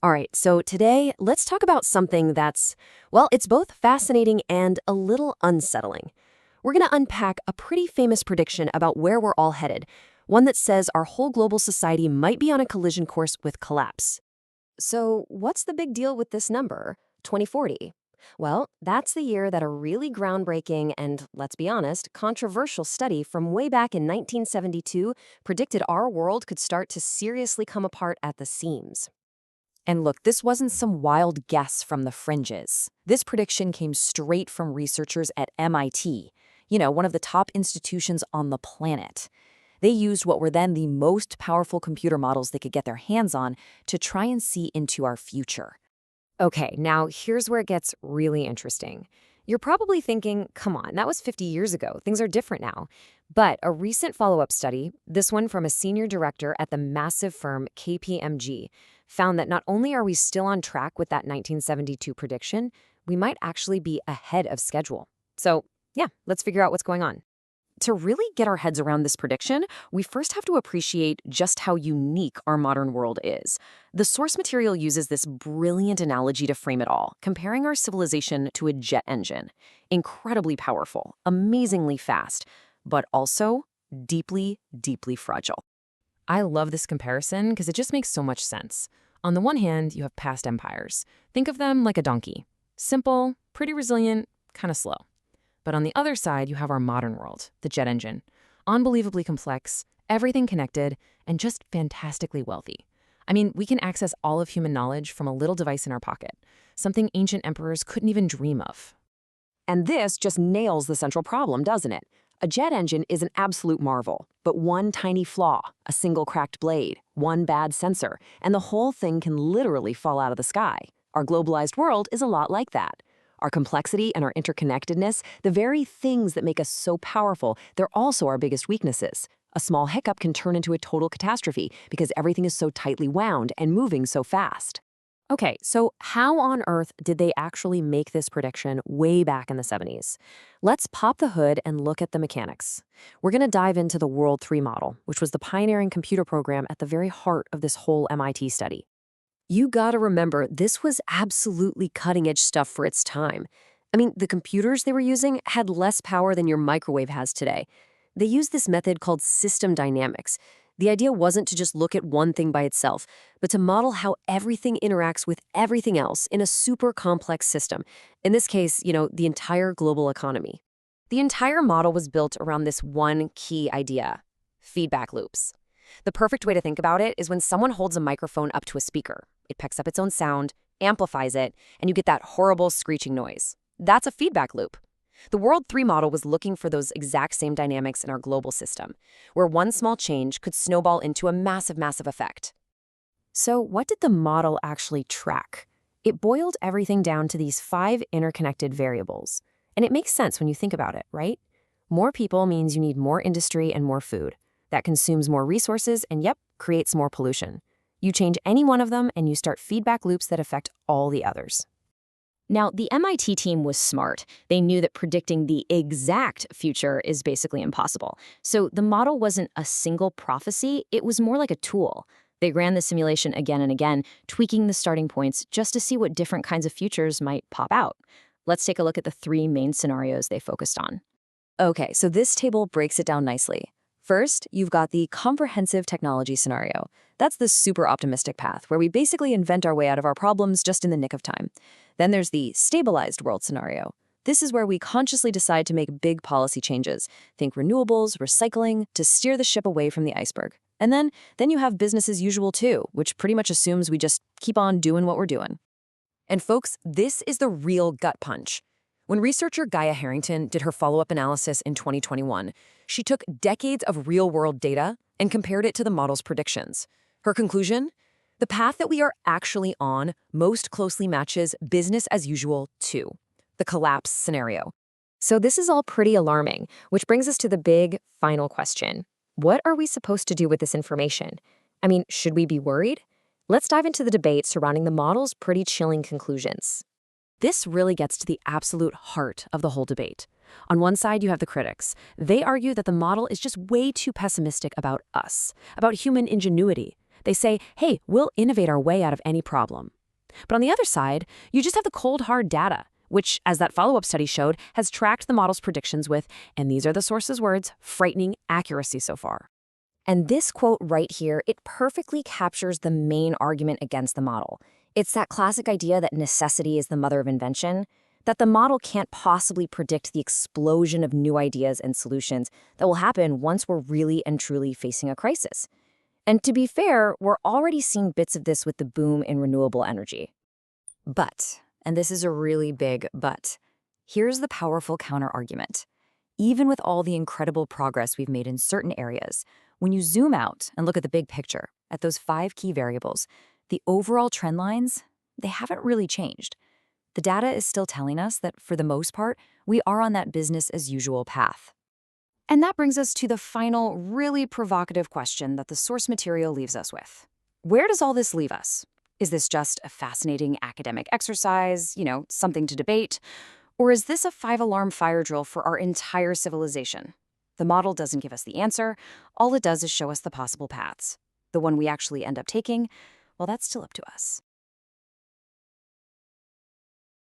All right, so today let's talk about something that's, well, it's both fascinating and a little unsettling. We're going to unpack a pretty famous prediction about where we're all headed, one that says our whole global society might be on a collision course with collapse. So, what's the big deal with this number, 2040? Well, that's the year that a really groundbreaking and, let's be honest, controversial study from way back in 1972 predicted our world could start to seriously come apart at the seams. And look, this wasn't some wild guess from the fringes. This prediction came straight from researchers at MIT, one of the top institutions on the planet. They used what were then the most powerful computer models they could get their hands on to try and see into our future. Okay, now here's where it gets really interesting. You're probably thinking, come on, that was 50 years ago. Things are different now. But a recent follow-up study, this one from a senior director at the massive firm KPMG, found that not only are we still on track with that 1972 prediction, we might actually be ahead of schedule. So, yeah, let's figure out what's going on. To really get our heads around this prediction, we first have to appreciate just how unique our modern world is. The source material uses this brilliant analogy to frame it all, comparing our civilization to a jet engine. Incredibly powerful, amazingly fast, but also deeply, deeply fragile. I love this comparison because it just makes so much sense. On the one hand, you have past empires. Think of them like a donkey. Simple, pretty resilient, kind of slow. But on the other side, you have our modern world, the jet engine. Unbelievably complex, everything connected, and just fantastically wealthy. I mean, we can access all of human knowledge from a little device in our pocket, something ancient emperors couldn't even dream of. And this just nails the central problem, doesn't it? A jet engine is an absolute marvel, but one tiny flaw, a single cracked blade, one bad sensor, and the whole thing can literally fall out of the sky. Our globalized world is a lot like that. Our complexity and our interconnectedness, the very things that make us so powerful, they're also our biggest weaknesses. A small hiccup can turn into a total catastrophe because everything is so tightly wound and moving so fast. Okay, so how on earth did they actually make this prediction way back in the 70s? Let's pop the hood and look at the mechanics. We're going to dive into the World 3 model, which was the pioneering computer program at the very heart of this whole MIT study. You gotta remember, this was absolutely cutting-edge stuff for its time. I mean, the computers they were using had less power than your microwave has today. They used this method called system dynamics. The idea wasn't to just look at one thing by itself, but to model how everything interacts with everything else in a super complex system. In this case, the entire global economy. The entire model was built around this one key idea: feedback loops. The perfect way to think about it is when someone holds a microphone up to a speaker. It picks up its own sound, amplifies it, and you get that horrible screeching noise. That's a feedback loop. The World 3 model was looking for those exact same dynamics in our global system, where one small change could snowball into a massive, massive effect. So what did the model actually track? It boiled everything down to these 5 interconnected variables. And it makes sense when you think about it, right? More people means you need more industry and more food. That consumes more resources and, yep, creates more pollution. You change any one of them and you start feedback loops that affect all the others. Now, the MIT team was smart. They knew that predicting the exact future is basically impossible. So the model wasn't a single prophecy, it was more like a tool. They ran the simulation again and again, tweaking the starting points just to see what different kinds of futures might pop out. Let's take a look at the 3 main scenarios they focused on. Okay, so this table breaks it down nicely. First, you've got the comprehensive technology scenario. That's the super optimistic path, where we basically invent our way out of our problems just in the nick of time. Then there's the stabilized world scenario. This is where we consciously decide to make big policy changes. Think renewables, recycling, to steer the ship away from the iceberg. And then you have business as usual too, which pretty much assumes we just keep on doing what we're doing. And folks, this is the real gut punch. When researcher Gaia Harrington did her follow-up analysis in 2021, she took decades of real-world data and compared it to the model's predictions. Her conclusion? The path that we are actually on most closely matches business as usual 2, the collapse scenario. So this is all pretty alarming, which brings us to the big, final question. What are we supposed to do with this information? I mean, should we be worried? Let's dive into the debate surrounding the model's pretty chilling conclusions. This really gets to the absolute heart of the whole debate. On one side, you have the critics. They argue that the model is just way too pessimistic about us, about human ingenuity. They say, hey, we'll innovate our way out of any problem. But on the other side, you just have the cold, hard data, which, as that follow-up study showed, has tracked the model's predictions with, and these are the source's words, frightening accuracy so far. And this quote right here, it perfectly captures the main argument against the model. It's that classic idea that necessity is the mother of invention, that the model can't possibly predict the explosion of new ideas and solutions that will happen once we're really and truly facing a crisis. And to be fair, we're already seeing bits of this with the boom in renewable energy. But, and this is a really big but, here's the powerful counterargument. Even with all the incredible progress we've made in certain areas, when you zoom out and look at the big picture, at those 5 key variables, the overall trend lines, they haven't really changed. The data is still telling us that, for the most part, we are on that business-as-usual path. And that brings us to the final, really provocative question that the source material leaves us with. Where does all this leave us? Is this just a fascinating academic exercise, something to debate? Or is this a 5-alarm fire drill for our entire civilization? The model doesn't give us the answer. All it does is show us the possible paths. The one we actually end up taking, well, that's still up to us.